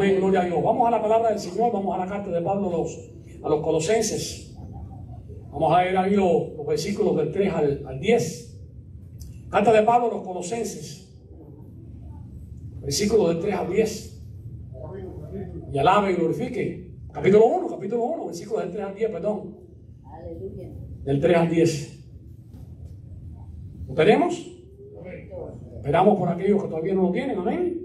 Amén, gloria a Dios. Vamos a la palabra del Señor, vamos a la carta de Pablo a los Colosenses. Vamos a ver ahí los versículos del 3 al 10. Carta de Pablo a los Colosenses, versículos del 3 al 10. Y alabe y glorifique. Capítulo 1, versículos del 3 al 10, perdón. Aleluya. Del 3 al 10. ¿Lo tenemos? Esperamos por aquellos que todavía no lo tienen, amén.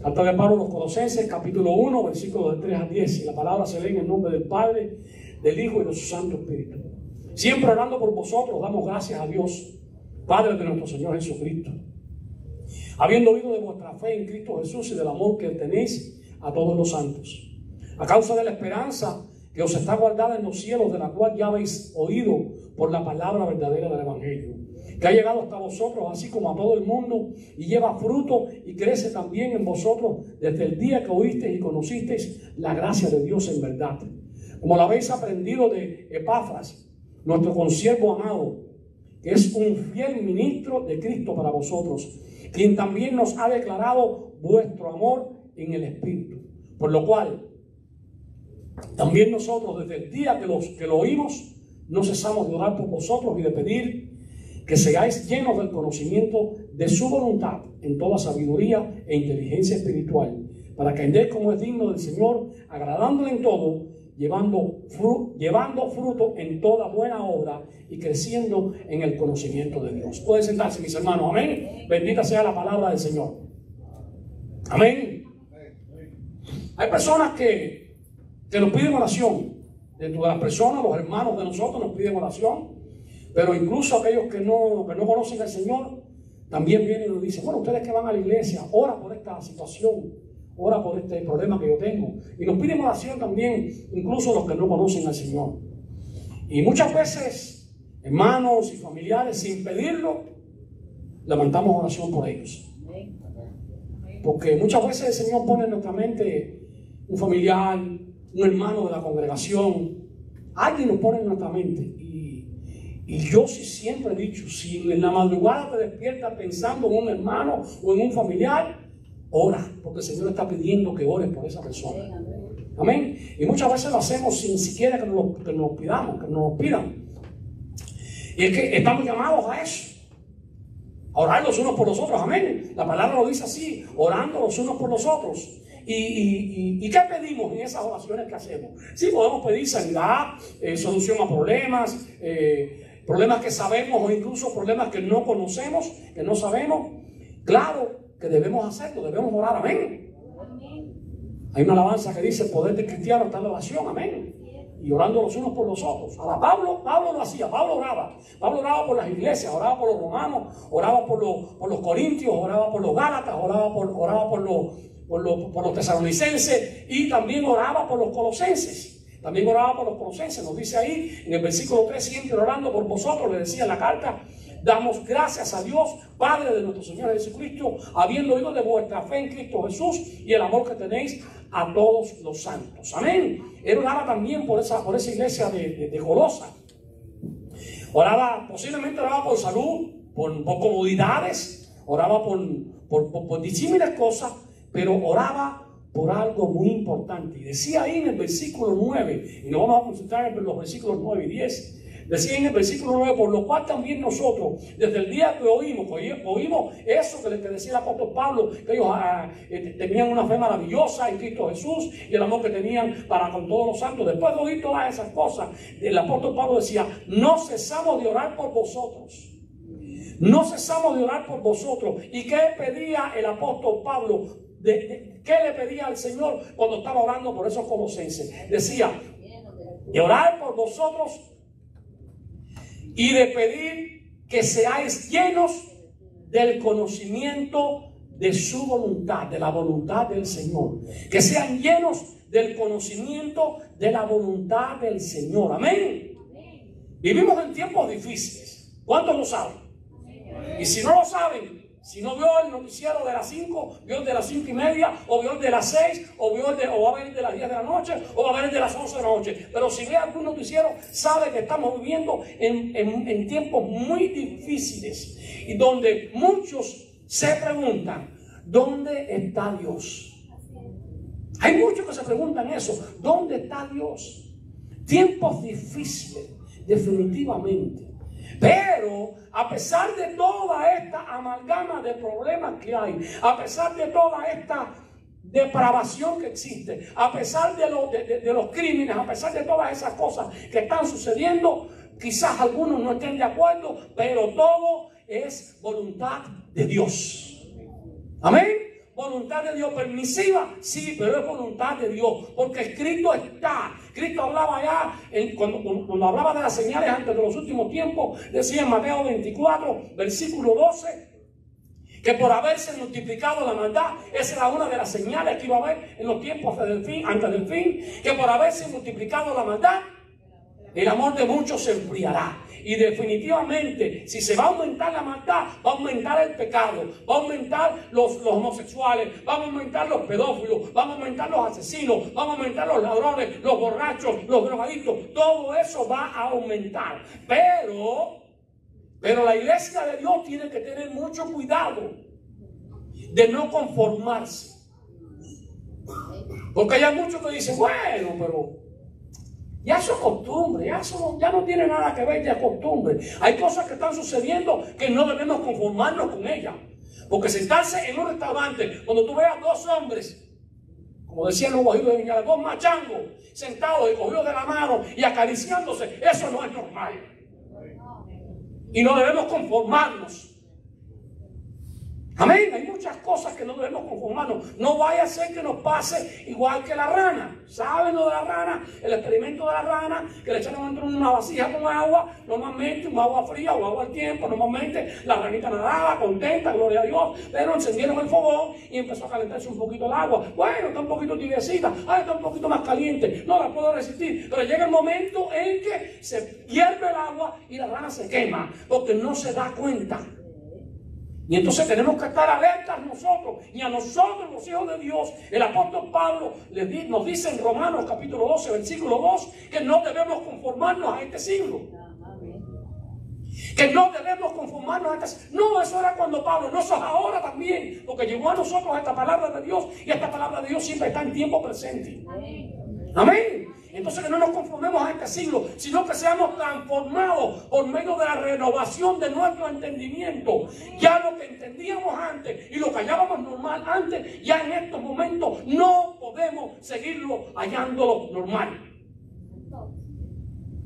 Carta de Pablo a los Colosenses, capítulo 1, versículos del 3 al 10. Y la palabra se lee en el nombre del Padre, del Hijo y de su Santo Espíritu. Siempre orando por vosotros, damos gracias a Dios, Padre de nuestro Señor Jesucristo, habiendo oído de vuestra fe en Cristo Jesús y del amor que tenéis a todos los santos, a causa de la esperanza que os está guardada en los cielos, de la cual ya habéis oído por la palabra verdadera del Evangelio, que ha llegado hasta vosotros, así como a todo el mundo, y lleva fruto y crece también en vosotros desde el día que oísteis y conocisteis la gracia de Dios en verdad, como la habéis aprendido de Epafras, nuestro consiervo amado, que es un fiel ministro de Cristo para vosotros, quien también nos ha declarado vuestro amor en el Espíritu, por lo cual también nosotros desde el día que lo oímos no cesamos de orar por vosotros y de pedir que seáis llenos del conocimiento de su voluntad en toda sabiduría e inteligencia espiritual, para que andéis como es digno del Señor, agradándole en todo, llevando fruto en toda buena obra y creciendo en el conocimiento de Dios. Pueden sentarse, mis hermanos, amén. Bendita sea la palabra del Señor. Amén. Hay personas que nos piden oración. Dentro de las personas, los hermanos de nosotros nos piden oración. Pero incluso aquellos que no conocen al Señor también vienen y nos dicen: bueno, ustedes que van a la iglesia, ora por esta situación, ora por este problema que yo tengo. Y nos piden oración también, incluso los que no conocen al Señor. Y muchas veces, hermanos y familiares, sin pedirlo, levantamos oración por ellos. Porque muchas veces el Señor pone en nuestra mente un familiar, un hermano de la congregación. Alguien nos pone en nuestra mente. Y yo sí siempre he dicho, si en la madrugada te despiertas pensando en un hermano o en un familiar, ora, porque el Señor está pidiendo que ores por esa persona. Amén. Y muchas veces lo hacemos sin siquiera que nos lo pidan. Y es que estamos llamados a eso, a orar los unos por los otros. Amén. La palabra lo dice así, orando los unos por los otros. ¿Y qué pedimos en esas oraciones que hacemos? Sí, podemos pedir sanidad, solución a problemas, problemas que sabemos o incluso problemas que no conocemos, que no sabemos. Claro que debemos hacerlo, debemos orar. Amén. Hay una alabanza que dice: el poder del cristiano está en la oración. Amén. Y orando los unos por los otros. Ahora, Pablo lo hacía, Pablo oraba por las iglesias, oraba por los romanos, oraba por los corintios, oraba por los gálatas, oraba por los tesalonicenses, y también oraba por los colosenses. Nos dice ahí en el versículo 3: siempre orando por vosotros, le decía en la carta, damos gracias a Dios, Padre de nuestro Señor Jesucristo, habiendo oído de vuestra fe en Cristo Jesús y el amor que tenéis a todos los santos. Amén. Él oraba también por esa iglesia de Colosa. Posiblemente oraba por salud, por comodidades, oraba por disímiles cosas, pero oraba por algo muy importante. Y decía ahí en el versículo 9, y nos vamos a concentrar en los versículos 9 y 10, decía en el versículo 9: por lo cual también nosotros, desde el día que oímos eso que decía el apóstol Pablo, que ellos tenían una fe maravillosa en Cristo Jesús y el amor que tenían para con todos los santos. Después de oír todas esas cosas, el apóstol Pablo decía: no cesamos de orar por vosotros. No cesamos de orar por vosotros. ¿Y qué pedía el apóstol Pablo? ¿Qué le pedía al Señor cuando estaba orando por esos colosenses? Decía: de orar por vosotros y de pedir que seáis llenos del conocimiento de su voluntad, de la voluntad del Señor. Que sean llenos del conocimiento de la voluntad del Señor. Amén. Vivimos en tiempos difíciles. ¿Cuántos lo saben? Y si no lo saben, si no vio el noticiero de las 5, vio el de las 5 y media, o vio el de las 6, o va a ver el de las 10 de la noche, o va a ver el de las 11 de la noche. Pero si ve algún noticiero, sabe que estamos viviendo en tiempos muy difíciles, y donde muchos se preguntan: ¿dónde está Dios? Hay muchos que se preguntan eso. ¿Dónde está Dios? Tiempos difíciles, definitivamente. Pero a pesar de toda esta amalgama de problemas que hay, a pesar de toda esta depravación que existe, a pesar de los crímenes, a pesar de todas esas cosas que están sucediendo, quizás algunos no estén de acuerdo, pero todo es voluntad de Dios. Amén. Voluntad de Dios permisiva, sí, pero es voluntad de Dios, porque escrito está. Cristo hablaba ya, cuando hablaba de las señales antes de los últimos tiempos, decía en Mateo 24, versículo 12, que por haberse multiplicado la maldad, esa era una de las señales que iba a haber en los tiempos antes del fin, que por haberse multiplicado la maldad, el amor de muchos se enfriará. Y definitivamente, si se va a aumentar la maldad, va a aumentar el pecado, va a aumentar los homosexuales, van a aumentar los pedófilos, van a aumentar los asesinos, van a aumentar los ladrones, los borrachos, los drogadictos. Todo eso va a aumentar. Pero la iglesia de Dios tiene que tener mucho cuidado de no conformarse. Porque hay muchos que dicen, bueno, pero ya eso es costumbre, ya no tiene nada que ver de costumbre. Hay cosas que están sucediendo que no debemos conformarnos con ellas. Porque sentarse en un restaurante, cuando tú veas dos hombres, como decían los guajiros de Viñales, dos machangos, sentados y cogidos de la mano y acariciándose, eso no es normal. Y no debemos conformarnos. Amén. Hay muchas cosas que no debemos conformarnos. No vaya a ser que nos pase igual que la rana. ¿Saben lo de la rana? El experimento de la rana, que le echaron dentro de una vasija con agua, normalmente un agua fría o agua al tiempo. Normalmente la ranita nadaba contenta, gloria a Dios, pero encendieron el fogón y empezó a calentarse un poquito el agua. Bueno, está un poquito tibiecita, está un poquito más caliente, no la puedo resistir. Pero llega el momento en que se hierve el agua y la rana se quema porque no se da cuenta. Y entonces tenemos que estar alertas nosotros, y a nosotros los hijos de Dios. El apóstol Pablo nos dice en Romanos capítulo 12, versículo 2, que no debemos conformarnos a este siglo. Que no debemos conformarnos a este siglo. No, eso era cuando Pablo, no, eso es ahora también, porque llegó a nosotros esta palabra de Dios, y esta palabra de Dios siempre está en tiempo presente. Amén. Entonces que no nos conformemos a este siglo, sino que seamos transformados por medio de la renovación de nuestro entendimiento. Ya lo que entendíamos antes y lo que hallábamos normal antes, ya en estos momentos no podemos seguirlo hallándolo normal.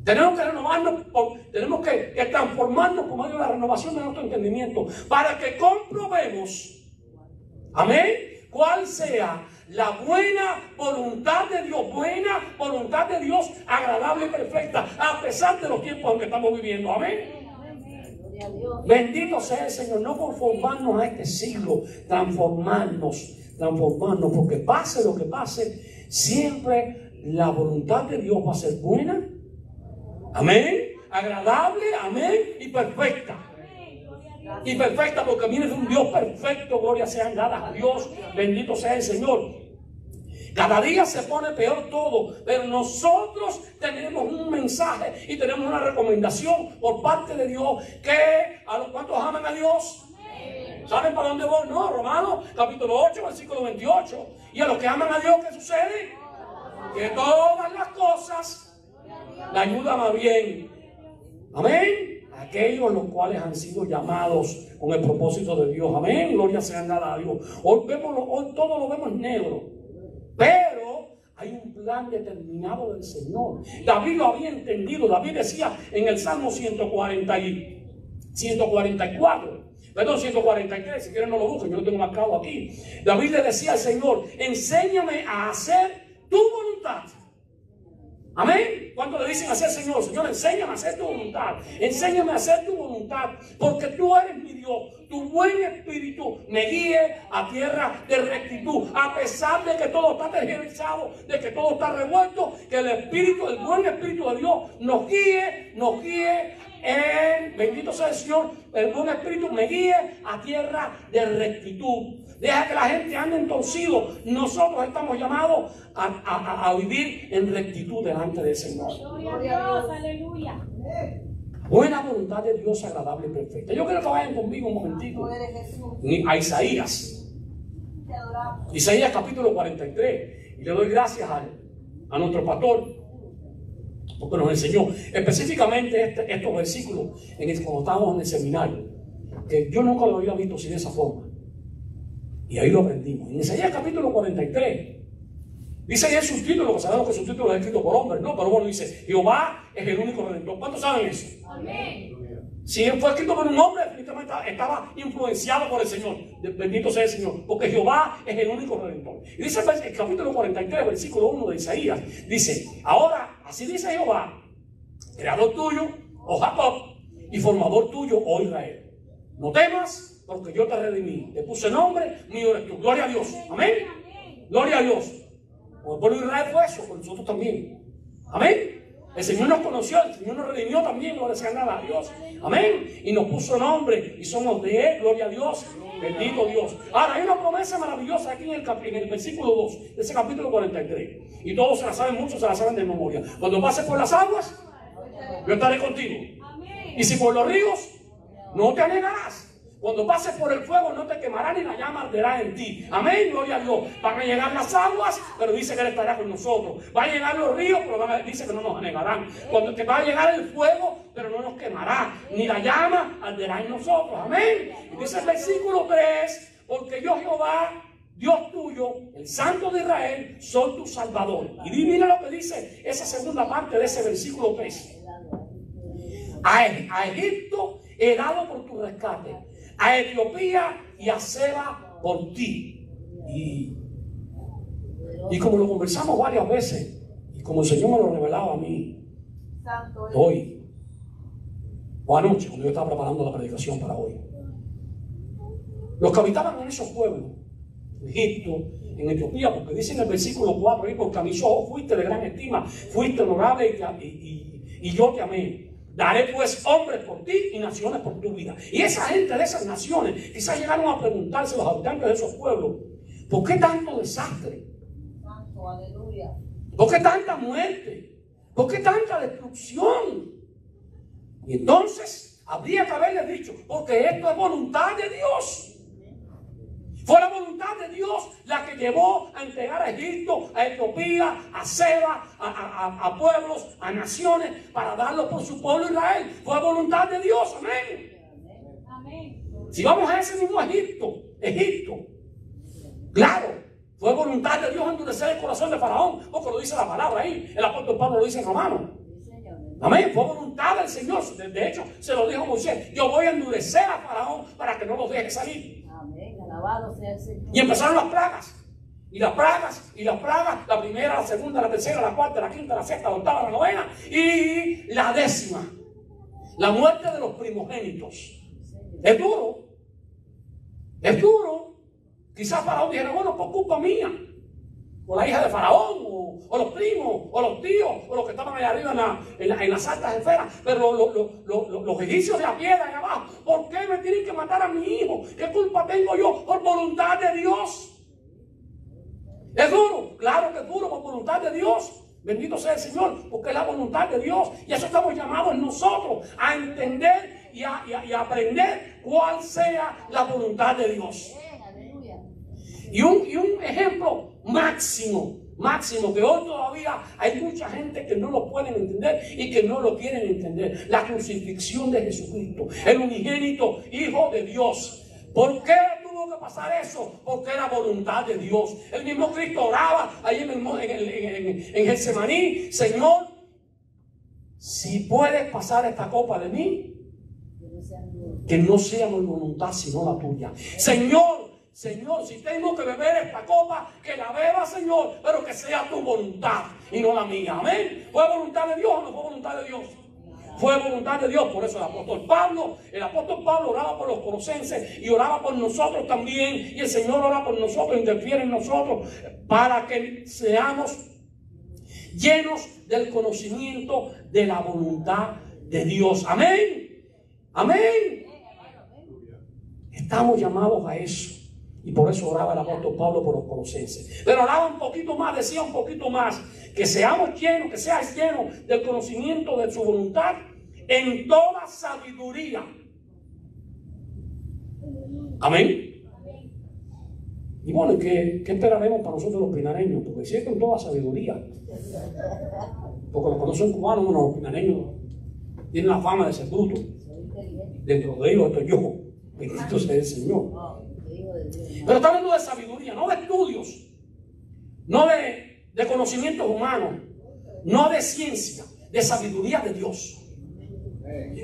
Tenemos que renovarnos, tenemos que transformarnos por medio de la renovación de nuestro entendimiento, para que comprobemos, amén, cuál sea la buena voluntad de Dios, agradable y perfecta, a pesar de los tiempos en que estamos viviendo. Amén. Bendito sea el Señor. No conformarnos a este siglo, transformarnos, porque pase lo que pase, siempre la voluntad de Dios va a ser buena, amén, agradable, amén, y perfecta. Y perfecta, porque viene de un Dios perfecto. Gloria sean dadas a Dios. Bendito sea el Señor. Cada día se pone peor todo, pero nosotros tenemos un mensaje y tenemos una recomendación por parte de Dios, que a los cuantos aman a Dios, ¿saben para dónde voy? No, Romanos capítulo 8, versículo 28. Y a los que aman a Dios, ¿qué sucede? Que todas las cosas le ayudan a bien. Amén. Aquellos los cuales han sido llamados con el propósito de Dios. Amén. Gloria sea dada a Dios. Hoy todo lo vemos negro, pero hay un plan determinado del Señor. David lo había entendido. David decía en el Salmo 143, si quieren no lo busquen, yo lo tengo marcado aquí. David le decía al Señor: enséñame a hacer tu voluntad. Amén. ¿Cuánto le dicen así al Señor? Señor, enséñame a hacer tu voluntad. Enséñame a hacer tu voluntad, porque tú eres mi Dios. Tu buen espíritu me guíe a tierra de rectitud. A pesar de que todo está tergiversado, de que todo está revuelto, que el buen espíritu de Dios nos guíe bendito sea el Señor. El buen espíritu me guíe a tierra de rectitud. Deja que la gente ande entorcido. Nosotros estamos llamados a vivir en rectitud delante del Señor. Gloria a Dios, aleluya. Buena voluntad de Dios, agradable y perfecta. Yo quiero que vayan conmigo un momentito a Isaías. Isaías capítulo 43. Y le doy gracias a nuestro pastor, porque nos enseñó específicamente estos versículos cuando estábamos en el seminario, que yo nunca lo había visto así de esa forma. Y ahí lo aprendimos. En Isaías capítulo 43, dice ahí el subtítulo, que sabemos que el subtítulo es escrito por hombres, ¿no? Pero bueno, dice, Jehová es el único redentor. ¿Cuántos saben eso? Amén. Si fue escrito por un hombre, definitivamente estaba influenciado por el Señor. Bendito sea el Señor, porque Jehová es el único redentor. Y dice el capítulo 43, versículo 1 de Isaías, dice, ahora, así dice Jehová, creador tuyo, oh Jacob, y formador tuyo, oh Israel. No temas, porque yo te redimí. Te puse nombre, mío eres tú. Gloria a Dios. Amén. Gloria a Dios. Como el pueblo de Israel fue eso, con nosotros también. Amén. El Señor nos conoció, el Señor nos redimió también, no le sea nada a Dios. Amén. Y nos puso nombre y somos de Él, gloria a Dios. Bendito Dios. Ahora, hay una promesa maravillosa aquí en el versículo 2 de ese capítulo 43. Y todos se la saben, muchos se la saben de memoria. Cuando pases por las aguas, yo estaré contigo. Y si por los ríos, no te anegarás. Cuando pases por el fuego no te quemará ni la llama arderá en ti. Amén, gloria a Dios. Van a llegar las aguas, pero dice que Él estará con nosotros. Van a llegar los ríos, pero dice que no nos anegarán. Cuando te va a llegar el fuego, pero no nos quemará. Ni la llama arderá en nosotros. Amén. Y dice el versículo 3, porque yo Jehová, Dios tuyo, el Santo de Israel, soy tu Salvador. Y mira lo que dice esa segunda parte de ese versículo 3. A Egipto he dado por tu rescate, a Etiopía y a Seba por ti. Y como lo conversamos varias veces, y como el Señor me lo revelaba a mí hoy o anoche, cuando yo estaba preparando la predicación para hoy, los que habitaban en esos pueblos, en Egipto, en Etiopía, porque dice en el versículo 4, y porque a mis ojos fuiste de gran estima, fuiste honorable y yo te amé. Daré pues hombres por ti y naciones por tu vida. Y esa gente de esas naciones quizás llegaron a preguntarse, los habitantes de esos pueblos, ¿por qué tanto desastre? Santo, aleluya. ¿Por qué tanta muerte? ¿Por qué tanta destrucción? Y entonces habría que haberles dicho, porque esto es voluntad de Dios. Fue la voluntad de Dios la que llevó a entregar a Egipto, a Etiopía, a Seba, a pueblos, a naciones, para darlo por su pueblo Israel. Fue voluntad de Dios, amén. Amén. Si vamos a ese mismo Egipto, claro, fue voluntad de Dios endurecer el corazón de Faraón, porque lo dice la palabra ahí, el apóstol Pablo lo dice en Romanos. Amén, fue voluntad del Señor. De hecho, se lo dijo Moisés, yo voy a endurecer a Faraón para que no los deje salir. Alabado sea el Señor. Y empezaron las plagas. Y las plagas, la primera, la segunda, la tercera, la cuarta, la quinta, la sexta, la octava, la novena y la 10ª. La muerte de los primogénitos. Es duro. Es duro. Quizás Faraón dijera, bueno, por culpa mía. O la hija de Faraón, o los primos, o los tíos, o los que estaban allá arriba en las altas esferas. Pero los egipcios de a piedra allá abajo, ¿por qué me tienen que matar a mi hijo? ¿Qué culpa tengo yo? Por voluntad de Dios. ¿Es duro? Claro que es duro, por voluntad de Dios. Bendito sea el Señor, porque es la voluntad de Dios. Y eso estamos llamados nosotros a entender y a aprender cuál sea la voluntad de Dios. Y un ejemplo máximo, que hoy todavía hay mucha gente que no lo pueden entender y que no lo quieren entender. La crucifixión de Jesucristo, el unigénito Hijo de Dios. ¿Por qué tuvo que pasar eso? Porque era voluntad de Dios. El mismo Cristo oraba ahí en Getsemaní, Señor, si puedes pasar esta copa de mí, que no sea mi voluntad sino la tuya. Señor, si tengo que beber esta copa, que la beba, Señor, pero que sea tu voluntad y no la mía. Amén. ¿Fue voluntad de Dios o no fue voluntad de Dios? Fue voluntad de Dios. Por eso el apóstol Pablo oraba por los colosenses y oraba por nosotros también. Y el Señor ora por nosotros, interfiere en nosotros para que seamos llenos del conocimiento de la voluntad de Dios. Amén. Amén. Estamos llamados a eso. Y por eso oraba el apóstol Pablo por los colosenses. Pero oraba un poquito más, decía un poquito más. Que seamos llenos, que seas lleno del conocimiento de su voluntad en toda sabiduría. Amén. Y bueno, ¿qué esperaremos para nosotros los pinareños? Porque si es con toda sabiduría. Porque los que no son cubanos, bueno, los pinareños tienen la fama de ser brutos. Dentro de ellos estoy yo. Bendito sea el Señor. Pero está hablando de sabiduría, no de estudios, no de conocimientos humanos, no de ciencia, de sabiduría de Dios.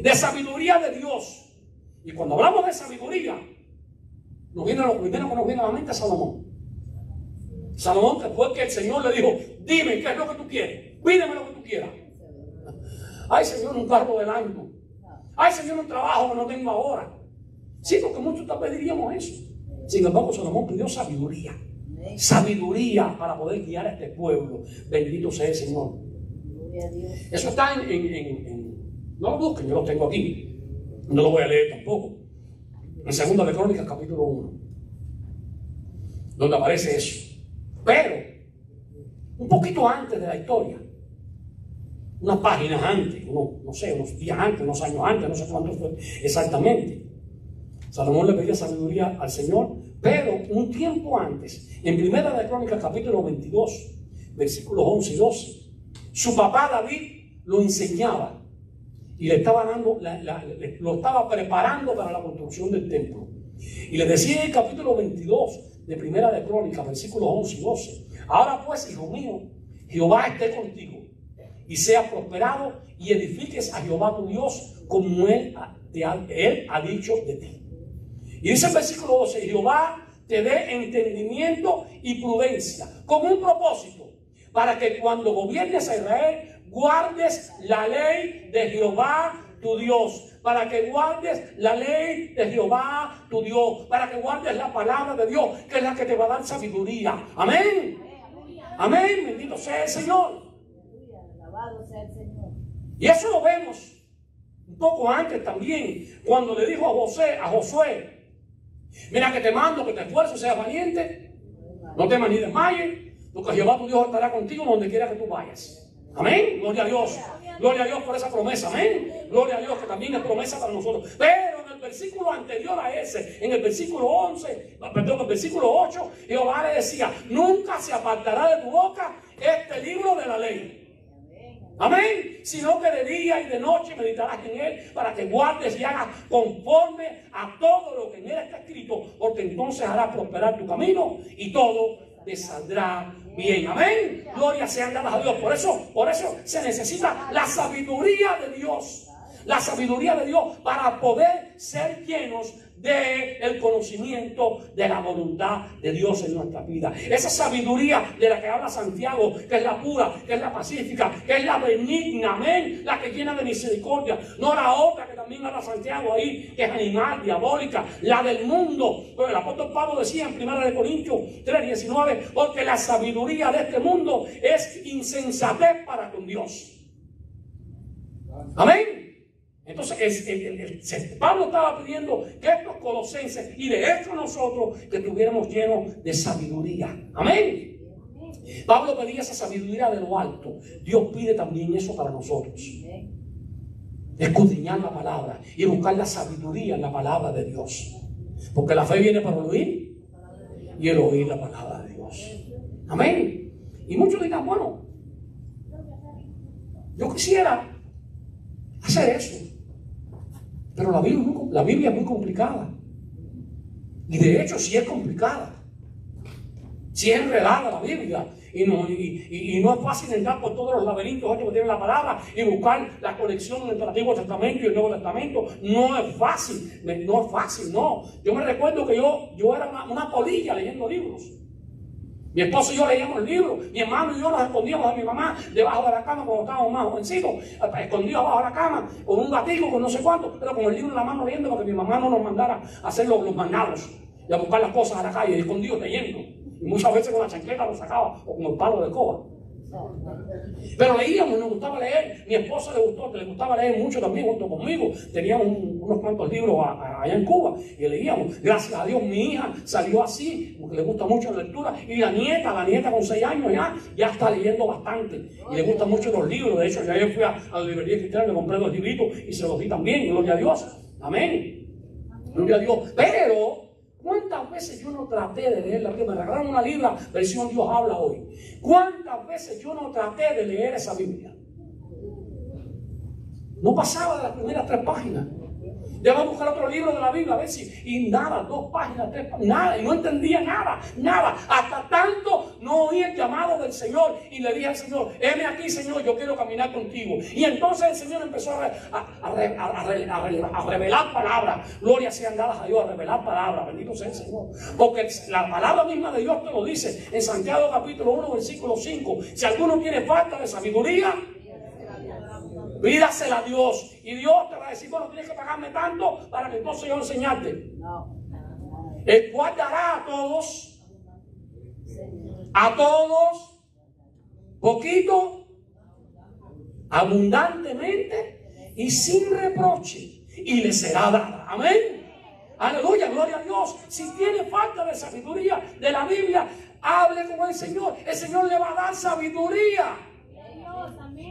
De sabiduría de Dios. Y cuando hablamos de sabiduría, lo primero que nos viene a la mente es Salomón. Salomón, después que el Señor le dijo, dime qué es lo que tú quieres, pídeme lo que tú quieras. Ay, Señor, un carro del año. Ay, Señor, un trabajo que no tengo ahora. Sí, porque muchos tal vez diríamos eso. Sin embargo, Salomón pidió sabiduría. Sabiduría para poder guiar a este pueblo. Bendito sea el Señor. Eso está no lo busquen, yo lo tengo aquí. No lo voy a leer tampoco. En Segunda de Crónicas, capítulo 1. Donde aparece eso. Pero, un poquito antes de la historia, unas páginas antes, unos días antes, unos años antes, no sé cuánto fue exactamente, Salomón le pedía sabiduría al Señor, pero un tiempo antes, en Primera de Crónicas, capítulo 22, versículos 11 y 12, su papá David lo enseñaba y le estaba dando, lo estaba preparando para la construcción del templo. Y le decía en el capítulo 22 de Primera de Crónicas, versículos 11 y 12, ahora pues, hijo mío, Jehová esté contigo y sea prosperado y edifiques a Jehová tu Dios como él ha dicho de ti. Y dice el versículo 12, Jehová te dé entendimiento y prudencia con un propósito, para que cuando gobiernes a Israel guardes la ley de Jehová tu Dios, para que guardes la ley de Jehová tu Dios, para que guardes la palabra de Dios, que es la que te va a dar sabiduría. Amén. Amén. Bendito sea el Señor. Y eso lo vemos un poco antes también, cuando le dijo a Josué, mira que te mando, que te esfuerces, seas valiente, no temas ni desmayes, porque Jehová tu Dios estará contigo donde quiera que tú vayas. Amén. Gloria a Dios. Gloria a Dios por esa promesa. Amén. Gloria a Dios que también es promesa para nosotros. Pero en el versículo anterior a ese, en el versículo 11, perdón, el versículo 8, Jehová le decía, nunca se apartará de tu boca este libro de la ley. Amén. Sino que de día y de noche meditarás en él, para que guardes y hagas conforme a todo lo que en él está escrito, porque entonces hará prosperar tu camino y todo te saldrá bien. Amén. Gloria sean dadas a Dios. Por eso se necesita la sabiduría de Dios. La sabiduría de Dios para poder ser llenos del conocimiento de la voluntad de Dios en nuestra vida. Esa sabiduría de la que habla Santiago, que es la pura, que es la pacífica, que es la benigna, amén, la que llena de misericordia, no la otra que también habla Santiago ahí, que es animal, diabólica, la del mundo. Pero el apóstol Pablo decía en 1 Corintios 3:19, porque la sabiduría de este mundo es insensatez para con Dios. Amén. Entonces Pablo estaba pidiendo que estos colosenses y de hecho nosotros que estuviéramos llenos de sabiduría. Amén. Pablo pedía esa sabiduría de lo alto. Dios pide también eso para nosotros. Escudriñar la palabra y buscar la sabiduría en la palabra de Dios. Porque la fe viene por el oír y el oír la palabra de Dios. Amén. Y muchos dirán, bueno, yo quisiera hacer eso. Pero la Biblia es muy complicada. Y de hecho sí es complicada. Sí es enredada la Biblia. Y no es fácil entrar por todos los laberintos que tiene la palabra y buscar la conexión entre el Antiguo Testamento y el Nuevo Testamento. No es fácil. No es fácil, no. Yo me recuerdo que yo era una polilla leyendo libros. Mi esposo y yo leíamos el libro. Mi hermano y yo nos escondíamos de mi mamá debajo de la cama cuando estábamos más jovencitos, escondidos bajo la cama, con un gatico, con no sé cuánto, pero con el libro en la mano leyendo para que mi mamá no nos mandara a hacer los mandados y a buscar las cosas a la calle, escondidos leyendo. Y muchas veces con la chancleta lo sacaba o con el palo de escoba. Pero leíamos, nos gustaba leer. Mi esposa le gustaba leer mucho también junto conmigo. Teníamos unos cuantos libros allá en Cuba y leíamos. Gracias a Dios mi hija salió así, porque le gusta mucho la lectura. Y la nieta con 6 años ya está leyendo bastante. Y le gustan mucho los libros. De hecho, ya yo fui a la librería cristiana, le compré 2 libritos y se los di también. Gloria a Dios. Amén. Gloria a Dios. Pero ¿cuántas veces yo no traté de leer la Biblia? Me regalaron una Biblia, versión Dios habla hoy. ¿Cuántas veces yo no traté de leer esa Biblia? No pasaba de las primeras 3 páginas. Debo buscar otro libro de la Biblia, a ver si. Y nada, 2 páginas, 3 páginas, nada. Y no entendía nada, nada. Hasta tanto no oí el llamado del Señor. Y le dije al Señor, heme aquí, Señor, yo quiero caminar contigo. Y entonces el Señor empezó a revelar palabras. Gloria sean dadas a Dios, a revelar palabras. Bendito sea el Señor. Porque la palabra misma de Dios te lo dice en Santiago capítulo 1, versículo 5. Si alguno tiene falta de sabiduría, pídasela a Dios. Y Dios te va a decir, bueno, tienes que pagarme tanto para que entonces yo enseñarte. El cual dará a todos, poquito, abundantemente y sin reproche. Y le será dada. Amén. Aleluya, gloria a Dios. Si tiene falta de sabiduría de la Biblia, hable con el Señor. El Señor le va a dar sabiduría.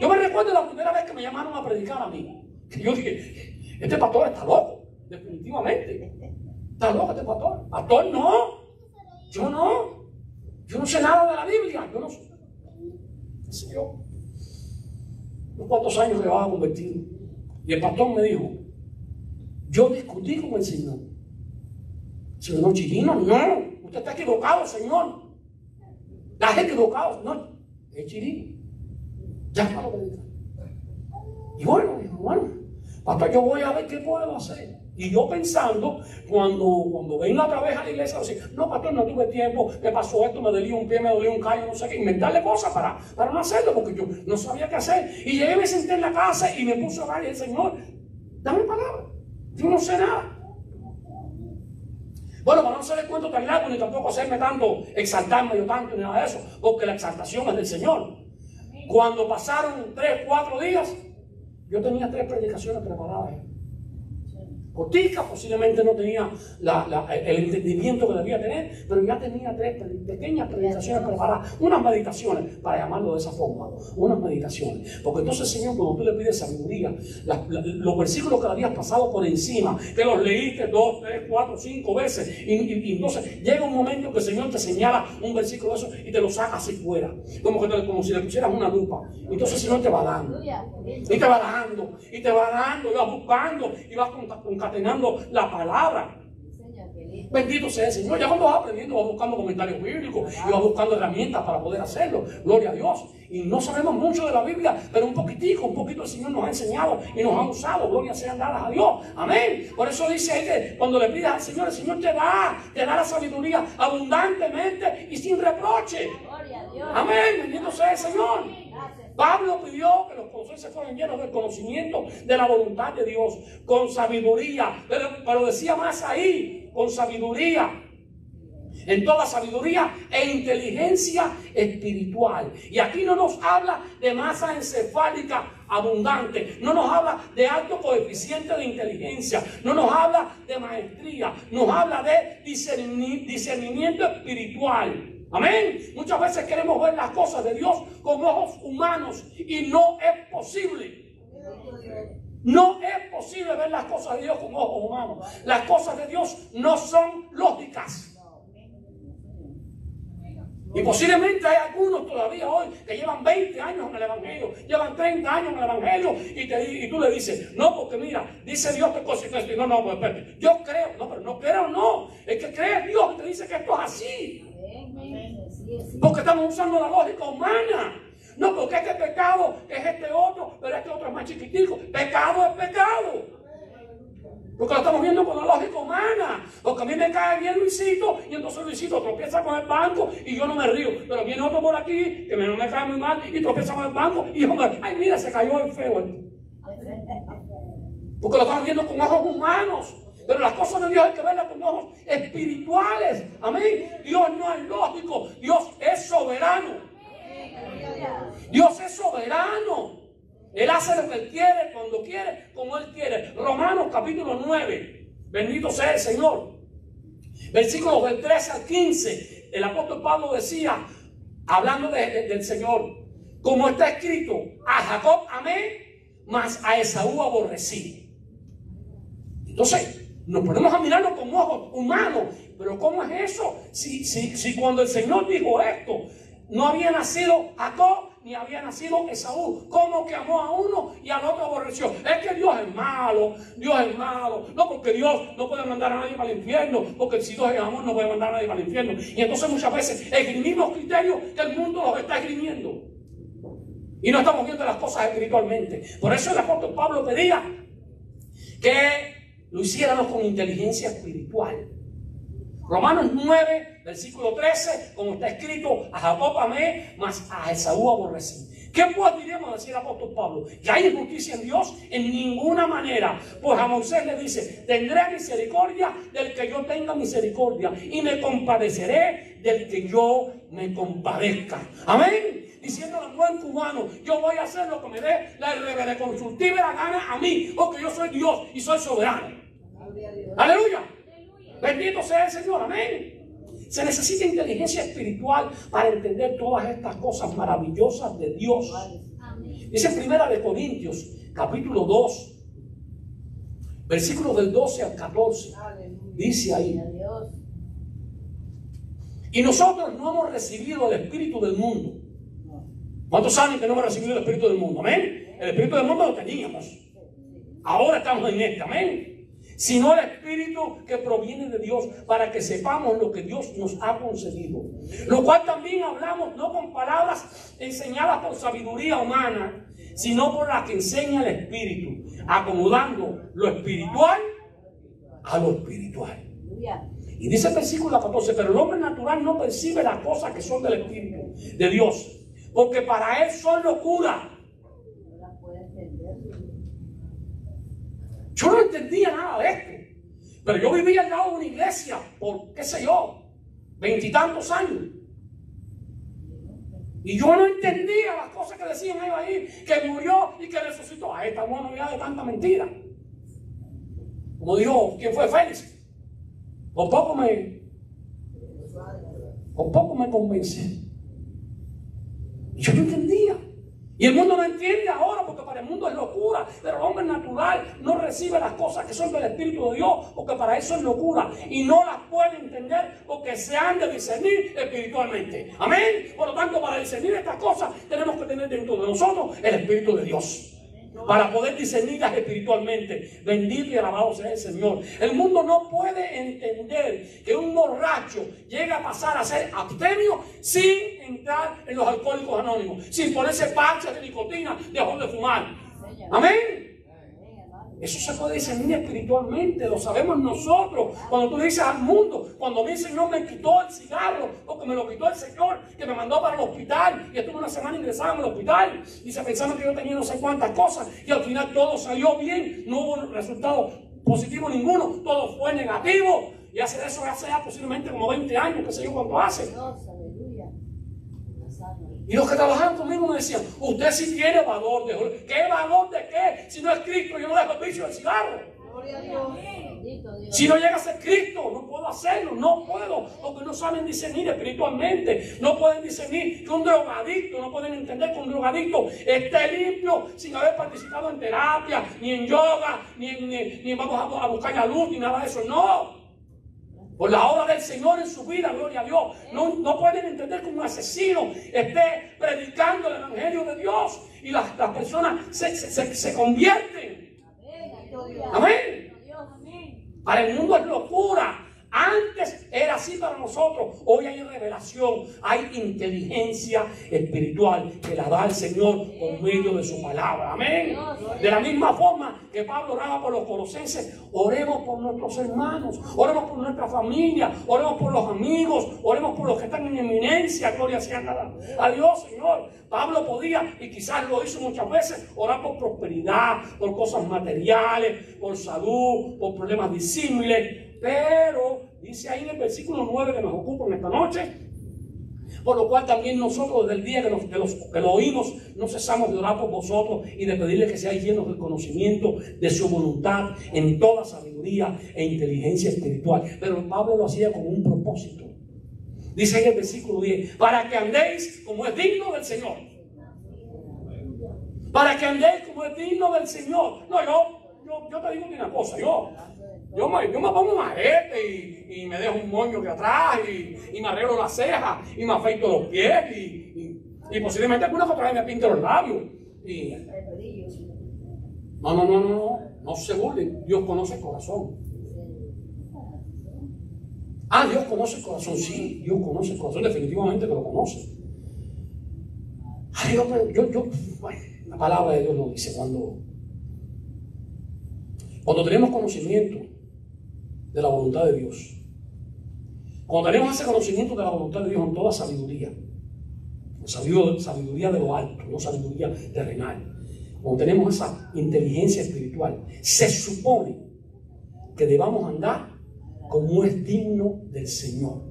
Yo me recuerdo la primera vez que me llamaron a predicar a mí. Que yo dije, este pastor está loco, definitivamente. Está loco este pastor. Pastor, no. Yo no sé nada de la Biblia. Yo no sé. ¿Qué sé yo? Unos cuantos años llevaba convertido. Y el pastor me dijo, yo discutí con el Señor. Señor, no, Chirino, no. Usted está equivocado, Señor. Estás equivocado. No, es Chirino. Ya para predicar. Y bueno, pastor, yo voy a ver qué puedo hacer. Y yo pensando, cuando venga otra vez a la iglesia, decir, no, pastor, no tuve tiempo, me pasó esto, me dolía un pie, me dolía un callo, no sé qué, inventarle cosas para no hacerlo, porque yo no sabía qué hacer. Y llegué, me senté en la casa y me puse a orar y el Señor, dame palabra, yo no sé nada. Bueno, para no hacer el cuento tan largo, ni tampoco hacerme tanto, exaltarme yo tanto, ni nada de eso, porque la exaltación es del Señor. Cuando pasaron 3, 4 días, yo tenía 3 predicaciones preparadas. Cortica, posiblemente no tenía el entendimiento que debía tener, pero ya tenía 3 pequeñas predicaciones preparadas, unas meditaciones, para llamarlo de esa forma, unas meditaciones. Porque entonces, Señor, cuando tú le pides sabiduría, los versículos que le habías pasado por encima, que los leíste 2, 3, 4, 5 veces, y entonces llega un momento que el Señor te señala un versículo de eso y te lo saca así fuera, como si le pusieras una lupa. Entonces el Señor te va dando, y te va dando, y te va dando, y vas buscando, y vas concatenando la palabra. Bendito sea el Señor. Ya cuando vas aprendiendo, vas buscando comentarios bíblicos y vas buscando herramientas para poder hacerlo. Gloria a Dios. Y no sabemos mucho de la Biblia, pero un poquito el Señor nos ha enseñado y nos ha usado. Gloria sean dadas a Dios. Amén. Por eso dice que cuando le pidas al Señor, el Señor te da la sabiduría abundantemente y sin reproche. Amén. Bendito sea el Señor. Pablo pidió que los colosenses fueran llenos del conocimiento de la voluntad de Dios, con sabiduría, pero decía más ahí, con sabiduría, en toda sabiduría e inteligencia espiritual. Y aquí no nos habla de masa encefálica abundante, no nos habla de alto coeficiente de inteligencia, no nos habla de maestría, nos habla de discernimiento espiritual. Amén. Muchas veces queremos ver las cosas de Dios con ojos humanos y no es posible. No es posible ver las cosas de Dios con ojos humanos. Las cosas de Dios no son lógicas. Y posiblemente hay algunos todavía hoy que llevan 20 años en el Evangelio, llevan 30 años en el Evangelio y tú le dices, no, porque mira, dice Dios que cosa y esto. No, pues espérate, yo creo, no, pero no creo, no. El que cree en Dios te dice que esto es así. Porque estamos usando la lógica humana. No, porque este pecado es este otro, pero este otro es más chiquitico. Pecado es pecado. Porque lo estamos viendo con la lógica humana. Porque a mí me cae bien Luisito y entonces Luisito tropieza con el banco y yo no me río. Pero viene otro por aquí que no me cae muy mal y tropieza con el banco y yo me... Ay, mira, se cayó el feo. Porque lo estamos viendo con ojos humanos. Pero las cosas de Dios hay que verlas con ojos espirituales. Amén. Dios no es lógico. Dios es soberano. Dios es soberano. Él hace lo que Él quiere, cuando quiere, como Él quiere. Romanos capítulo 9. Bendito sea el Señor. Versículos del 13 al 15. El apóstol Pablo decía, hablando del Señor, como está escrito, a Jacob amé, mas a Esaú aborrecí. Entonces, Nos ponemos a mirarlo con ojos humanos. Pero ¿cómo es eso? Si cuando el Señor dijo esto, no había nacido Jacob ni había nacido Esaú, ¿cómo que amó a uno y al otro aborreció? Es que Dios es malo, Dios es malo. No, porque Dios no puede mandar a nadie para el infierno, porque si Dios es amor no puede mandar a nadie para el infierno. Y entonces muchas veces esgrimimos criterios que el mundo los está esgrimiendo. Y no estamos viendo las cosas espiritualmente. Por eso el apóstol Pablo pedía que lo hiciéramos con inteligencia espiritual. Romanos 9, versículo 13, como está escrito, a Jacob amé, mas a Esaú aborrecí. ¿Qué pues diremos, decía el apóstol Pablo? ¿Que hay injusticia en Dios? En ninguna manera. Pues a Moisés le dice, tendré misericordia del que yo tenga misericordia, y me compadeceré del que yo me compadezca. Amén. Diciéndole en buen cubano, yo voy a hacer lo que me dé la reconstructiva la gana a mí, porque yo soy Dios y soy soberano. Aleluya. Bendito sea el Señor, amén. Se necesita inteligencia espiritual para entender todas estas cosas maravillosas de Dios. Dice en 1 Corintios, capítulo 2, versículos del 12 al 14. Dice ahí: y nosotros no hemos recibido el espíritu del mundo. ¿Cuántos saben que no hemos recibido el espíritu del mundo? Amén. El espíritu del mundo lo teníamos. Ahora estamos en este, amén. Sino el espíritu que proviene de Dios, para que sepamos lo que Dios nos ha concedido. Lo cual también hablamos no con palabras enseñadas por sabiduría humana, sino por las que enseña el espíritu, acomodando lo espiritual a lo espiritual. Y dice el versículo 14, pero el hombre natural no percibe las cosas que son del espíritu de Dios, porque para él son locura. Yo no entendía nada de esto, pero yo vivía al lado de una iglesia por, qué sé yo, 20 y tantos años. Y yo no entendía las cosas que decían ellos ahí, que murió y que resucitó. Ahí estamos en ya de tanta mentira. Como dijo, ¿quién fue? Félix. Por poco me convencí. Y yo no entendía. Y el mundo no entiende ahora, porque para el mundo es locura. Pero el hombre natural no recibe las cosas que son del Espíritu de Dios, porque para eso es locura. Y no las puede entender porque se han de discernir espiritualmente. Amén. Por lo tanto, para discernir estas cosas tenemos que tener dentro de nosotros el Espíritu de Dios, para poder discernirlas espiritualmente. Bendito y alabado sea el Señor. El mundo no puede entender que un borracho llegue a pasar a ser abstemio sin entrar en los alcohólicos anónimos, sin ponerse parches de nicotina, dejó de fumar. Amén. Eso se puede discernir espiritualmente, lo sabemos nosotros. Cuando tú le dices al mundo, cuando mi Señor me quitó el cigarro, porque me lo quitó el Señor, que me mandó para el hospital, y estuve una semana ingresado en el hospital, y se pensaban que yo tenía no sé cuántas cosas, y al final todo salió bien, no hubo resultado positivo ninguno, todo fue negativo. Y hace eso hace ya posiblemente como 20 años, que sé yo cuánto hace. Y los que trabajaban conmigo me decían, usted sí tiene valor. ¿Qué valor de qué? Si no es Cristo, yo no dejo el vicio del cigarro. Si no llega a ser Cristo, no puedo hacerlo, no puedo, porque no saben discernir espiritualmente. No pueden discernir que un drogadicto, no pueden entender que un drogadicto esté limpio sin haber participado en terapia, ni en yoga, ni vamos a buscar la luz, ni nada de eso. No. Por la obra del Señor en su vida, gloria a Dios. No pueden entender que un asesino esté predicando el evangelio de Dios y las personas se convierten. Amén. Para el mundo es locura. Antes era así para nosotros. Hoy hay revelación, hay inteligencia espiritual que la da el Señor por medio de su palabra. Amén. De la misma forma que Pablo oraba por los colosenses, oremos por nuestros hermanos, oremos por nuestra familia, oremos por los amigos, oremos por los que están en eminencia. Gloria sea a Dios, Señor. Pablo podía, y quizás lo hizo muchas veces, orar por prosperidad, por cosas materiales, por salud, por problemas disímiles. Pero dice ahí en el versículo 9 que nos ocupa en esta noche, por lo cual también nosotros desde el día que lo oímos no cesamos de orar por vosotros y de pedirle que seáis llenos del conocimiento de su voluntad en toda sabiduría e inteligencia espiritual. Pero Pablo lo hacía con un propósito. Dice en el versículo 10, para que andéis como es digno del Señor. Para que andéis como es digno del Señor. No, yo te digo una cosa, Yo me pongo un arete y me dejo un moño que atrás y me arreglo las cejas y me afeito los pies y posiblemente alguna otra vez me pinte los labios. No se burlen. Dios conoce el corazón. Dios conoce el corazón. Sí, Dios conoce el corazón. Definitivamente que lo conoce. La palabra de Dios lo dice cuando tenemos conocimiento de la voluntad de Dios. Cuando tenemos ese conocimiento de la voluntad de Dios en toda sabiduría. Sabiduría de lo alto, no sabiduría terrenal. Cuando tenemos esa inteligencia espiritual, se supone que debamos andar como es digno del Señor.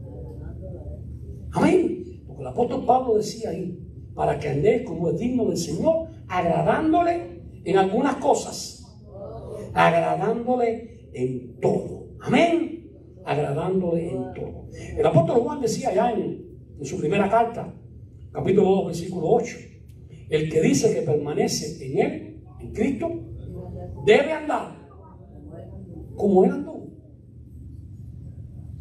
Amén. Porque el apóstol Pablo decía ahí, para que andéis como es digno del Señor, agradándole en algunas cosas, agradándole en todo. Amén. Agradándole en todo. El apóstol Juan decía allá en su primera carta, capítulo 2, versículo 8, el que dice que permanece en él, en Cristo, debe andar como él andó.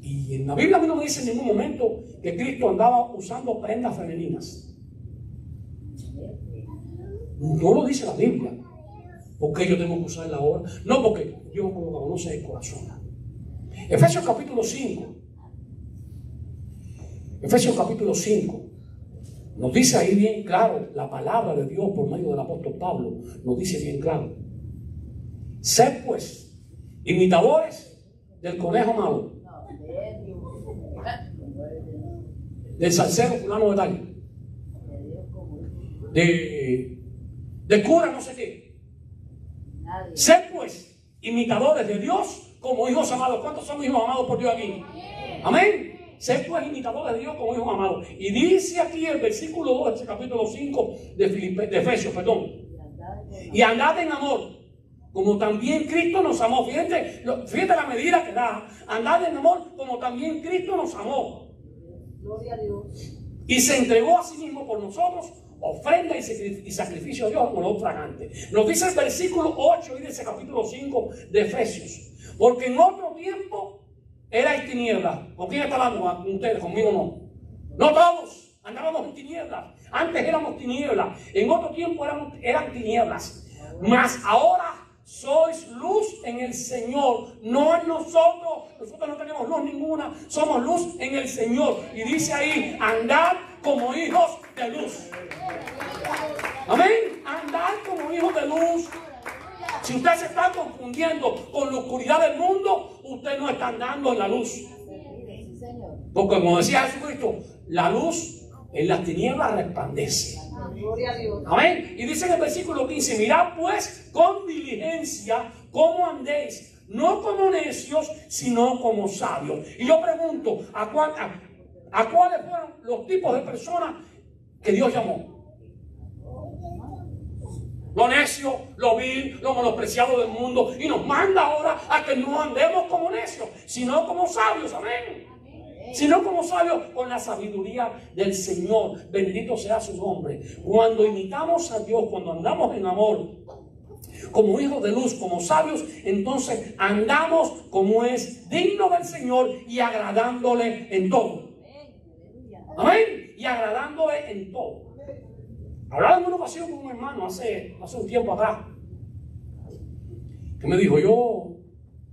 Y en la Biblia a mí no me dice en ningún momento que Cristo andaba usando prendas femeninas. No lo dice la Biblia. Porque yo tengo que usarla ahora. No, porque Dios conoce el corazón. Efesios capítulo 5. Efesios capítulo 5. Nos dice ahí bien claro, la palabra de Dios por medio del apóstol Pablo nos dice bien claro. Sed pues imitadores del conejo malo, del salsero fulano de tal, de cura no sé qué. Sed pues imitadores de Dios como hijos amados. ¿Cuántos son hijos amados por Dios aquí? Amén. Sed pues imitadores de Dios como hijos amados. Y dice aquí el versículo 2 de este capítulo 5 de Efesios, y andad en amor, como también Cristo nos amó. Fíjate la medida que da. Andad en amor como también Cristo nos amó. Gloria a Dios. Y se entregó a sí mismo por nosotros, ofrenda y sacrificio a Dios como olor fragante. Nos dice el versículo 8 de ese capítulo 5 de Efesios. Porque en otro tiempo erais tinieblas. ¿Con quién está hablando? ¿Con ustedes? ¿Conmigo no? No todos andábamos en tinieblas. Antes éramos tinieblas. En otro tiempo eran tinieblas. Mas ahora sois luz en el Señor, no en nosotros. Nosotros no tenemos luz ninguna, somos luz en el Señor. Y dice ahí, andad como hijos de luz. Amén. Andad como hijos de luz. Si usted se está confundiendo con la oscuridad del mundo, usted no está andando en la luz. Porque como decía Jesucristo, la luz en las tinieblas resplandece. Amén. Y dice en el versículo 15, mirad pues con diligencia cómo andéis, no como necios, sino como sabios. Y yo pregunto, ¿a cuáles fueron los tipos de personas que Dios llamó? Lo necio, lo vil, lo menospreciado del mundo. Y nos manda ahora a que no andemos como necios, sino como sabios. Amén. Sino como sabios con la sabiduría del Señor. Bendito sea su nombre. Cuando imitamos a Dios, cuando andamos en amor, como hijos de luz, como sabios, entonces andamos como es digno del Señor y agradándole en todo. Amén. Y agradándole en todo. Hablaba en una ocasión con un hermano hace un tiempo atrás, que me dijo, yo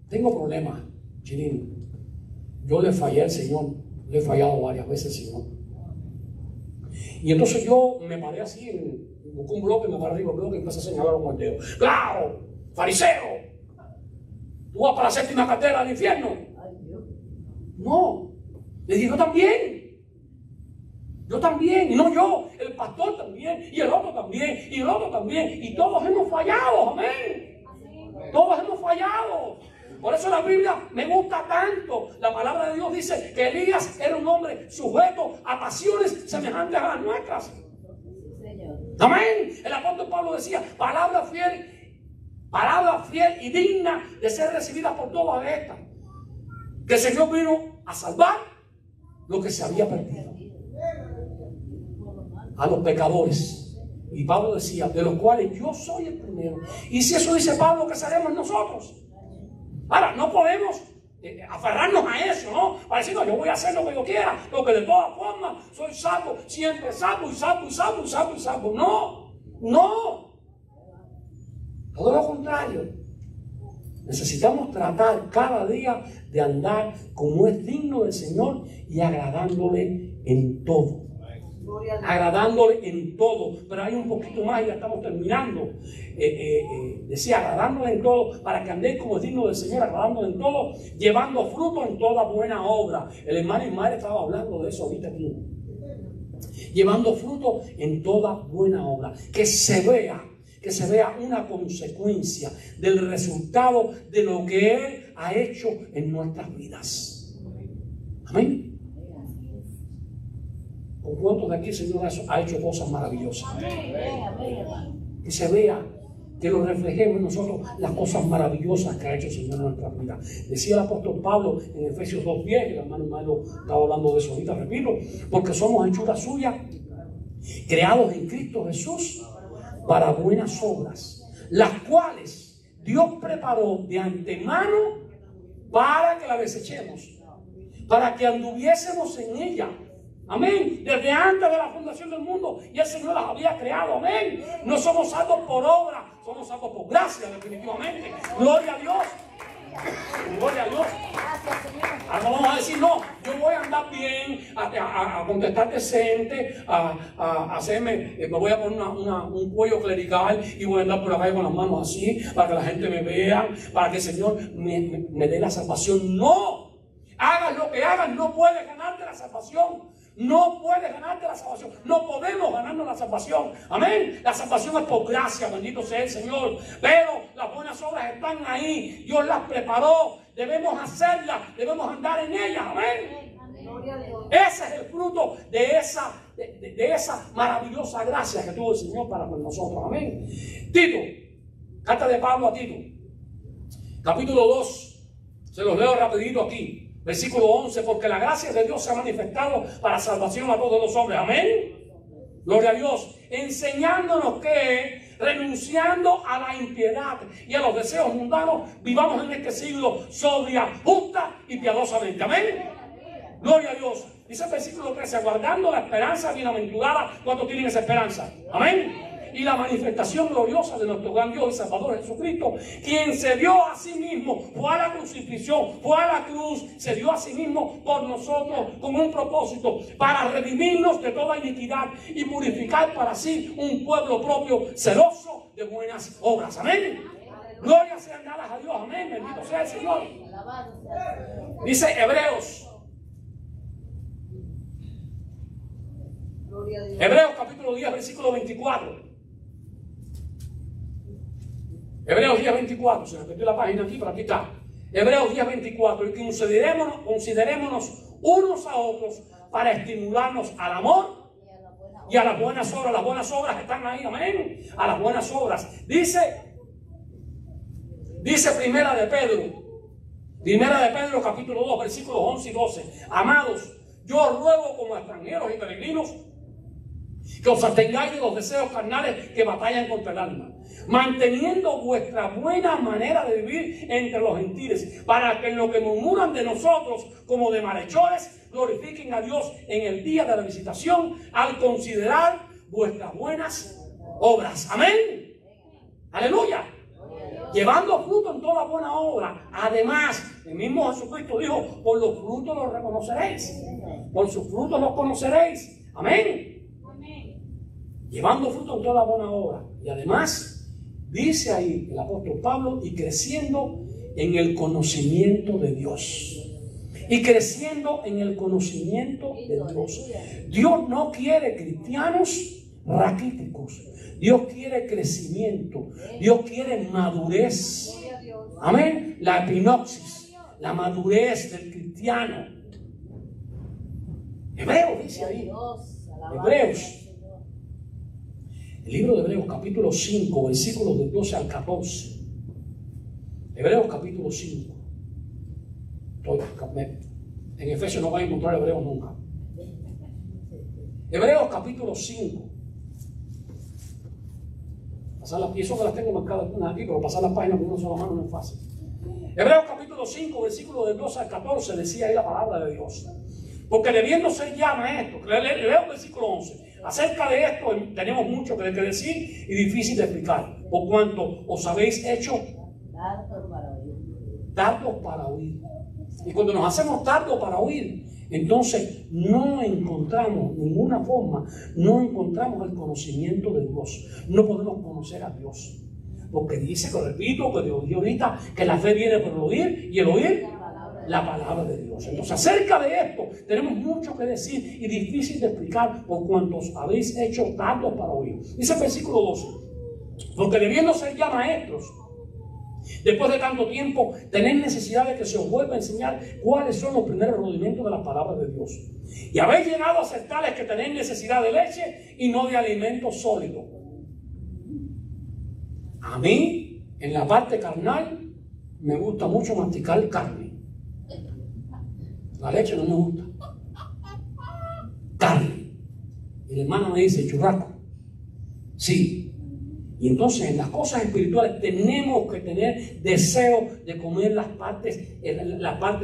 tengo problemas, Chirino. Yo le fallé al Señor, le he fallado varias veces al Señor. Y entonces yo me paré así, busqué un bloque, me paré arriba del bloque y empecé a señalar con el dedo. ¡Claro! ¡Fariseo! ¿Tú vas para la séptima cartera del infierno? No. Le dije, yo también. Yo también, y no yo, el pastor también, y el otro también, y el otro también, y todos hemos fallado, amén. Todos hemos fallado. Por eso la Biblia me gusta tanto. La palabra de Dios dice que Elías era un hombre sujeto a pasiones semejantes a las nuestras. Amén. El apóstol Pablo decía, palabra fiel y digna de ser recibida por todas estas. Que el Señor vino a salvar lo que se había perdido. A los pecadores. Y Pablo decía, de los cuales yo soy el primero. Y si eso dice Pablo, ¿qué seremos nosotros? Ahora, no podemos aferrarnos a eso, ¿no? Para decir, no, yo voy a hacer lo que yo quiera, porque de todas formas soy salvo, siempre salvo y salvo y salvo y salvo y salvo. No, no. Todo lo contrario. Necesitamos tratar cada día de andar como es digno del Señor y agradándole en todo. Agradándole en todo. Pero hay un poquito más y ya estamos terminando. Decía, agradándole en todo, para que andéis como es digno del Señor, agradándole en todo, llevando fruto en toda buena obra. El hermano y madre estaba hablando de eso ahorita aquí. Llevando fruto en toda buena obra. Que se vea una consecuencia del resultado de lo que Él ha hecho en nuestras vidas. Amén. ¿Con cuántos de aquí el Señor ha hecho cosas maravillosas? Que se vea, que lo reflejemos en nosotros las cosas maravillosas que ha hecho el Señor en nuestras vidas. Decía el apóstol Pablo en Efesios 2:10, el hermano Malo estaba hablando de eso ahorita, repito, porque somos hechura suya, creados en Cristo Jesús para buenas obras, las cuales Dios preparó de antemano para que las desechemos, para que anduviésemos en ella. Amén. Desde antes de la fundación del mundo, y el Señor las había creado. Amén. No somos salvos por obra, somos salvos por gracia, definitivamente. Gloria a Dios. Gloria a Dios. Ahora vamos a decir, no, yo voy a andar bien, a contestar decente, a hacerme, me voy a poner un cuello clerical y voy a andar por la calle con las manos así, para que la gente me vea, para que el Señor me dé la salvación. No, hagas lo que hagas, no puedes ganarte la salvación. No puedes ganarte la salvación. No podemos ganarnos la salvación. Amén. La salvación es por gracia, bendito sea el Señor. Pero las buenas obras están ahí. Dios las preparó. Debemos hacerlas. Debemos andar en ellas. Amén. Ese es el fruto de esa maravillosa gracia que tuvo el Señor para con nosotros. Amén. Tito, carta de Pablo a Tito, capítulo 2. Se los leo rapidito aquí. Versículo 11, porque la gracia de Dios se ha manifestado para salvación a todos los hombres. Amén. Gloria a Dios. Enseñándonos que, renunciando a la impiedad y a los deseos mundanos, vivamos en este siglo sobria, justa y piadosamente. Amén. Gloria a Dios. Dice el versículo 13, aguardando la esperanza bienaventurada. ¿Cuántos tienen esa esperanza? Amén. Y la manifestación gloriosa de nuestro gran Dios y Salvador Jesucristo, quien se dio a sí mismo, fue a la crucifixión, fue a la cruz, se dio a sí mismo por nosotros con un propósito, para redimirnos de toda iniquidad y purificar para sí un pueblo propio, celoso de buenas obras. Amén. Gloria sean dadas a Dios. Amén. Bendito sea el Señor. Dice Hebreos. Hebreos capítulo 10, versículo 24. Hebreos 10, 24. Se repitió la página aquí, pero aquí está. Hebreos 10, 24. Y que considerémonos unos a otros para estimularnos al amor y a las buenas obras. Las buenas obras están ahí, amén. A las buenas obras. Dice Primera de Pedro capítulo 2, versículos 11 y 12. Amados, yo os ruego como extranjeros y peregrinos que os abstengáis de los deseos carnales que batallan contra el alma, manteniendo vuestra buena manera de vivir entre los gentiles, para que en lo que murmuran de nosotros como de malhechores, glorifiquen a Dios en el día de la visitación, al considerar vuestras buenas obras. Amén. Aleluya. Llevando fruto en toda buena obra. Además, el mismo Jesucristo dijo, por los frutos los reconoceréis. Por sus frutos los conoceréis. Amén. Llevando fruto en toda buena obra. Y además, dice ahí el apóstol Pablo, y creciendo en el conocimiento de Dios. Y creciendo en el conocimiento de Dios. Dios no quiere cristianos raquíticos. Dios quiere crecimiento. Dios quiere madurez. Amén. La epinoxis, la madurez del cristiano. Hebreos dice ahí. Hebreos. El libro de Hebreos capítulo 5, versículos del 12 al 14. Hebreos capítulo 5. En Efesios no van a encontrar Hebreos nunca. Hebreos capítulo 5. Y eso que las tengo marcadas algunas aquí, pero pasar las páginas con una sola mano no es fácil. Hebreos capítulo 5, versículo del 12 al 14, decía ahí la palabra de Dios. Porque debiendo ser ya maestros, leo el versículo 11. Acerca de esto tenemos mucho que decir y difícil de explicar, por cuanto os habéis hecho tardos para oír. Y cuando nos hacemos tardos para oír, entonces no encontramos ninguna forma, no encontramos el conocimiento de Dios. No podemos conocer a Dios. Porque dice, que repito, que Dios dijo ahorita, que la fe viene por el oír y el oír la palabra de Dios. Entonces, acerca de esto tenemos mucho que decir y difícil de explicar por cuantos habéis hecho tardos para oír. Dice el versículo 12, porque debiendo ser ya maestros, después de tanto tiempo, tenéis necesidad de que se os vuelva a enseñar cuáles son los primeros rudimentos de las palabras de Dios. Y habéis llegado a ser tales que tenéis necesidad de leche y no de alimento sólido. A mí, en la parte carnal, me gusta mucho masticar carne. La leche no me gusta. Carne. Y el hermano me dice, churrasco. Sí. Y entonces en las cosas espirituales tenemos que tener deseo de comer las partes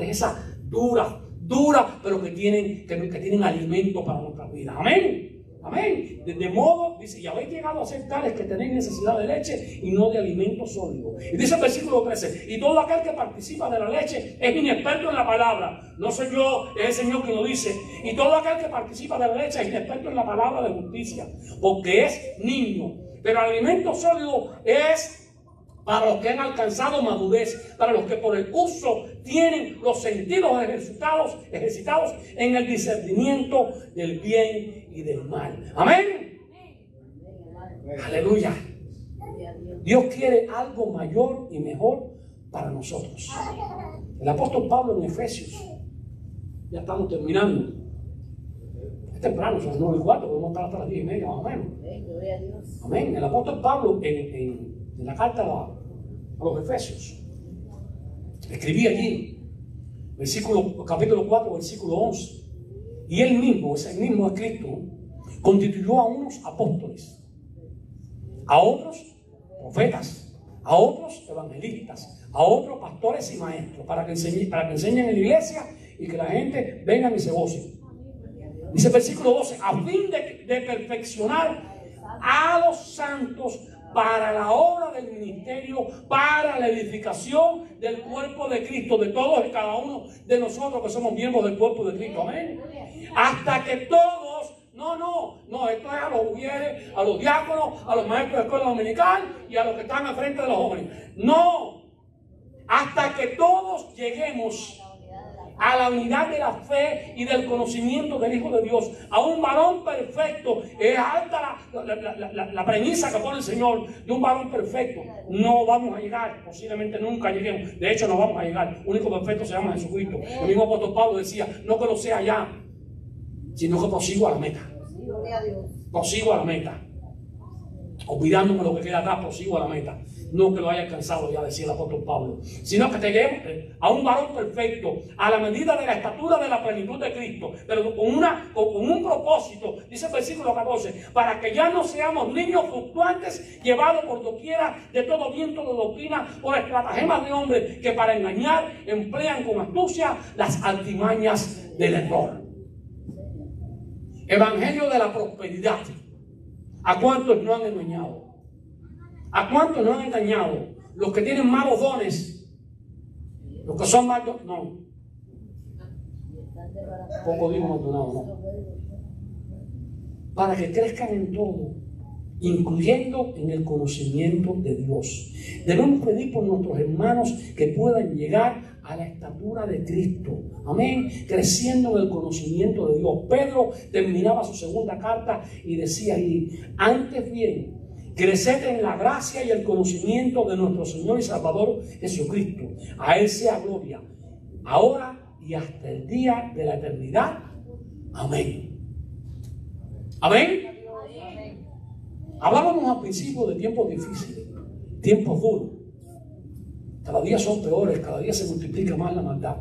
esas duras, pero que tienen alimento para nuestra vida. Amén. Amén. De modo, dice, y habéis llegado a ser tales que tenéis necesidad de leche y no de alimento sólido. Y dice el versículo 13, y todo aquel que participa de la leche es inexperto en la palabra. No soy yo, es el Señor que lo dice. Y todo aquel que participa de la leche es inexperto en la palabra de justicia, porque es niño. Pero el alimento sólido es para los que han alcanzado madurez, para los que por el uso tienen los sentidos ejercitados en el discernimiento del bien y del mal. Amén. Aleluya. Dios quiere algo mayor y mejor para nosotros. El apóstol Pablo en Efesios, ya estamos terminando. Es temprano, son las 9:15, podemos estar hasta las 10:30 más o menos. Amén. El apóstol Pablo en la carta a los Efesios escribí allí, capítulo 4, versículo 11. Y él mismo, ese mismo es Cristo, constituyó a unos apóstoles, a otros profetas, a otros evangelistas, a otros pastores y maestros, para que enseñen en la iglesia y que la gente venga y se goce. Dice el versículo 12, a fin de perfeccionar a los santos para la obra del ministerio, para la edificación del cuerpo de Cristo, de todos y cada uno de nosotros que somos miembros del cuerpo de Cristo. Amén. Hasta que todos, no, esto es a los ujieres, a los diáconos, a los maestros de escuela dominical y a los que están al frente de los jóvenes. No, hasta que todos lleguemos a la unidad de la fe y del conocimiento del Hijo de Dios, a un varón perfecto. Es alta la premisa que pone el Señor de un varón perfecto. No vamos a llegar, posiblemente nunca lleguemos. De hecho, no vamos a llegar. El único perfecto se llama Jesucristo. El mismo apóstol Pablo decía, no que lo sea ya, sino que prosigo a la meta. Prosigo a la meta. Olvidándome lo que queda atrás, prosigo a la meta. No que lo haya alcanzado, ya decía el apóstol Pablo, sino que lleguemos a un varón perfecto, a la medida de la estatura de la plenitud de Cristo, pero con un propósito, dice el versículo 14, para que ya no seamos niños fluctuantes, llevados por doquiera de todo viento de doctrina, por estratagemas de hombres que para engañar emplean con astucia las artimañas del error. Evangelio de la prosperidad. ¿A cuántos no han engañado? ¿A cuántos no han engañado? Los que tienen malos dones, los que son malos, no. Poco digo abandonado, no. Para que crezcan en todo, incluyendo en el conocimiento de Dios. Debemos pedir por nuestros hermanos que puedan llegar a la estatura de Cristo. Amén. Creciendo en el conocimiento de Dios. Pedro terminaba su segunda carta y decía ahí, antes bien, creced en la gracia y el conocimiento de nuestro Señor y Salvador Jesucristo. A Él sea gloria, ahora y hasta el día de la eternidad. Amén. Amén. Hablábamos al principio de tiempos difíciles, tiempos duros. Cada día son peores, cada día se multiplica más la maldad.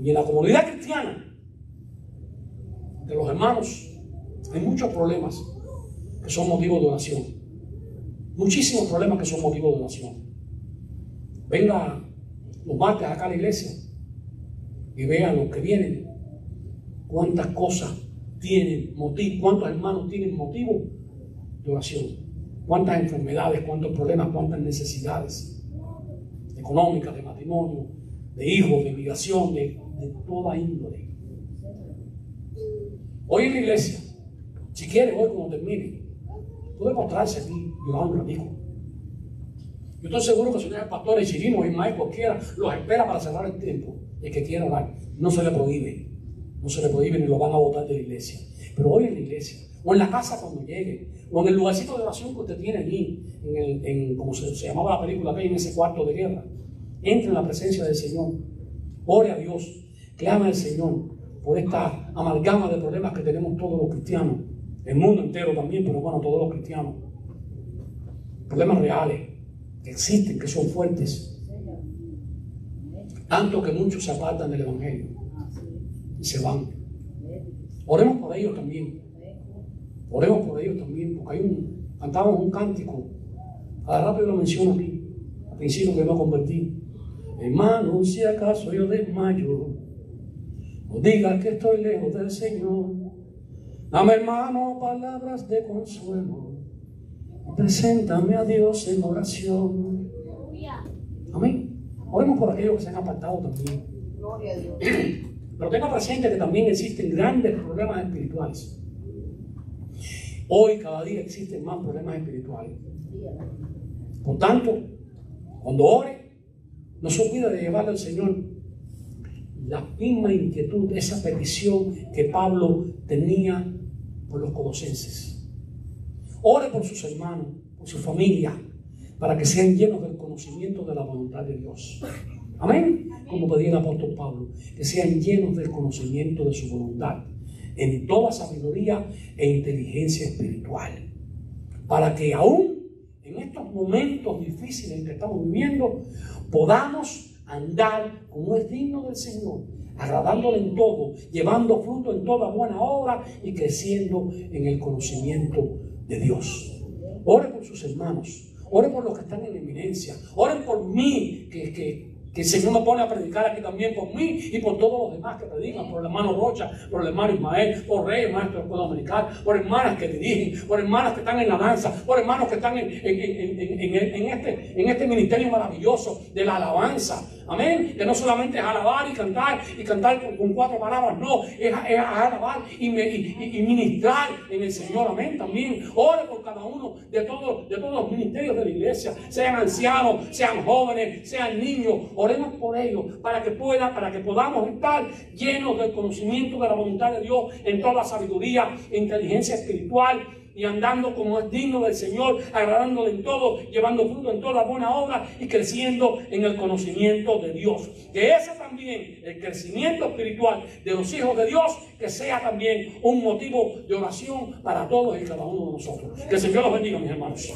Y en la comunidad cristiana, de los hermanos, hay muchos problemas que son motivo de oración. Muchísimos problemas que son motivo de oración. Venga los martes acá a la iglesia y vean los que vienen cuántas cosas tienen motivo, cuántos hermanos tienen motivo de oración, cuántas enfermedades, cuántos problemas, cuántas necesidades económicas, de matrimonio, de hijos, de migración, de toda índole. Hoy en la iglesia, si quiere, hoy cuando termine, puede postrarse aquí y orar un ratico. Yo estoy seguro que si no es pastor, Chirino, Ismael, cualquiera, los espera para cerrar el tiempo. El que quiera orar, no se le prohíbe. No se le prohíbe ni lo van a botar de la iglesia. Pero hoy en la iglesia, o en la casa cuando llegue, o en el lugarcito de oración que usted tiene allí, como se llamaba la película, en ese cuarto de guerra, entre en la presencia del Señor, ore a Dios, clama al Señor por esta amalgama de problemas que tenemos todos los cristianos, el mundo entero también, pero bueno, todos los cristianos. Problemas reales, que existen, que son fuertes. Tanto que muchos se apartan del Evangelio y se van. Oremos por ellos también. Oremos por ellos también, porque cantamos un cántico. Cada rato yo lo menciono aquí, al principio que me convertí. Hermano, si acaso yo desmayo, no digas que estoy lejos del Señor. Dame, hermano, palabras de consuelo. Preséntame a Dios en oración. Amén. Oremos por aquellos que se han apartado también. Gloria a Dios. Pero tenga presente que también existen grandes problemas espirituales. Hoy, cada día, existen más problemas espirituales. Por tanto, cuando ore, no se olvide de llevarle al Señor la misma inquietud, esa petición que Pablo tenía por los colosenses. Ore por sus hermanos, por su familia, para que sean llenos del conocimiento de la voluntad de Dios. Amén. Como pedía el apóstol Pablo, que sean llenos del conocimiento de su voluntad, en toda sabiduría e inteligencia espiritual, para que aún en estos momentos difíciles que estamos viviendo, podamos andar como es digno del Señor, agradándole en todo, llevando fruto en toda buena obra y creciendo en el conocimiento de Dios. Ore por sus hermanos, ore por los que están en eminencia, oren por mí, que el Señor me pone a predicar aquí también, por mí y por todos los demás que predican, por el hermano Rocha, por el hermano Ismael, por Reyes, maestro de escuela dominical, por hermanas que dirigen, por hermanas que están en la danza, por hermanos que están en este ministerio maravilloso de la alabanza. Amén. Que no solamente es alabar y cantar con 4 palabras, no, es alabar y ministrar en el Señor. Amén. También ore por cada uno de todos los ministerios de la iglesia, sean ancianos, sean jóvenes, sean niños. Oremos por ellos para que podamos estar llenos del conocimiento de la voluntad de Dios en toda sabiduría e inteligencia espiritual, y andando como es digno del Señor, agradándole en todo, llevando fruto en toda buena obra y creciendo en el conocimiento de Dios. Que ese también, el crecimiento espiritual de los hijos de Dios, que sea también un motivo de oración para todos y cada uno de nosotros. Que el Señor los bendiga, mis hermanos.